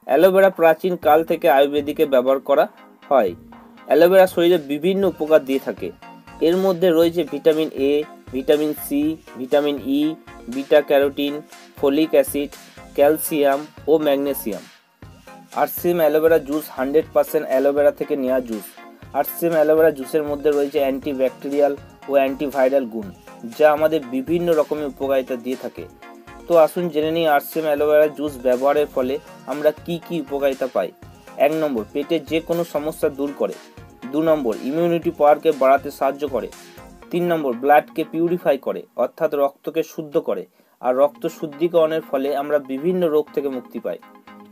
Aloe vera প্রাচীন কাল থেকে আয়ুর্বেদিকে ব্যবহার করা হয়। অ্যালোভেরা শরীরে বিভিন্ন উপকার দিয়ে থাকে। এর মধ্যে রয়েছে vitamin A, vitamin C, vitamin E, beta carotene, folic acid, calcium ও magnesium. RCM aloe vera juice 100% aloe vera থেকে নেওয়া জুস। আরসিএম অ্যালোভেরা জুসের মধ্যে রয়েছে অ্যান্টিব্যাকটেরিয়াল ও অ্যান্টিভাইরাল গুণ, যা আমাদের বিভিন্ন রকমের উপকারিতা দিয়ে থাকে। তো আসুন জেনে নিই আরসিএম অ্যালোভেরা জুস ব্যবহারের ফলে আমরা কি কি উপকারিতা পাই। 1 নম্বর, পেটের যে কোনো সমস্যা দূর করে। 2 নম্বর, ইমিউনিটি পাওয়ারকে বাড়াতে সাহায্য করে। 3 নম্বর, ব্লাডকে পিউরিফাই করে, অর্থাৎ রক্তকে শুদ্ধ করে, আর রক্ত শুদ্ধিকরণের ফলে আমরা বিভিন্ন রোগ থেকে মুক্তি পাই।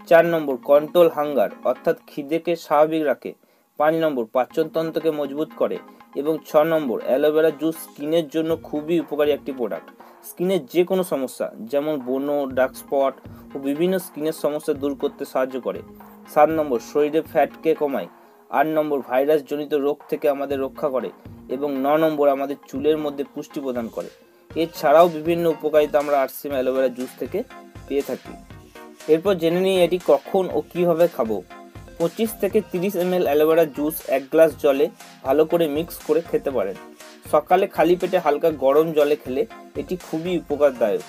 4 নম্বর, কন্ট্রোল হাঙ্গার, অর্থাৎ খিদেকে স্বাভাবিক রাখে। 5 নম্বর, পাচনতন্ত্রকে মজবুত করে। এবং 6 নম্বর, অ্যালোভেরা জুস স্কিনের জন্য খুবই উপকারী একটি প্রোডাক্ট। স্কিনের যে কোনো সমস্যা যেমন ব্রণ, ডার্ক স্পট ও বিভিন্ন স্কিনের সমস্যা দূর করতে সাহায্য করে। 7 নম্বর, শরীরে ফ্যাটকে কমায়। 8 নম্বর, ভাইরাস জনিত রোগ থেকে আমাদের রক্ষা করে। এবং 9 নম্বর, আমাদের চুলের মধ্যে পুষ্টি প্রদান করে। এছাড়াও বিভিন্ন উপকারিতা আমরা আরসিএম অ্যালোভেরা জুস থেকে পেয়ে থাকি। এরপর জেনে নিই এটি কখন ও কিভাবে খাবো। 25 থেকে 30 ml অ্যালোভেরা জুস 1 গ্লাস জলে ভালো করে মিক্স করে খেতে পারেন। সকালে খালি পেটে হালকা গরম জলে খেলে এটি খুবই উপকারদায়ক।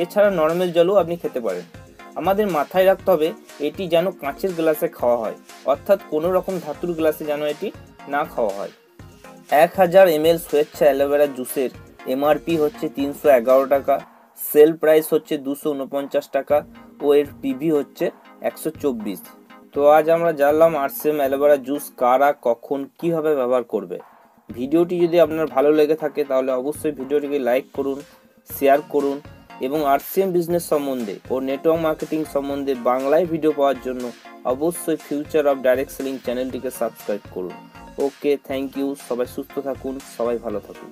এছাড়া নরমাল জলও আপনি খেতে পারেন। আমাদের মাথায় রাখতে হবে এটি যেন কাঁচের গ্লাসে খাওয়া হয়, অর্থাৎ কোনো রকম ধাতুর গ্লাসে যেন এটি না খাওয়া হয়। 1000 ml স্বেচ্ছা অ্যালোভেরা জুসের এমআরপি হচ্ছে 311 টাকা, সেল প্রাইস হচ্ছে 249 টাকা ও এর পিভি হচ্ছে 124। তো আজ আমরা জানলাম আরসিএম অ্যালোভেরা জুস কারা, কখন, কিভাবে ব্যবহার করবে। ভিডিওটি যদি আপনার ভালো লেগে থাকে তাহলে অবশ্যই ভিডিওটিকে লাইক করুন, শেয়ার করুন এবং আরসিএম বিজনেস সম্বন্ধে ও নেটওয়ার্ক মার্কেটিং সম্বন্ধে বাংলায় ভিডিও পাওয়ার জন্য অবশ্যই ফিউচার অফ ডাইরেক্ট সেলিং চ্যানেলটিকে সাবস্ক্রাইব করুন। ওকে, থ্যাংক ইউ। সবাই সুস্থ থাকুন, সবাই ভালো থাকুন।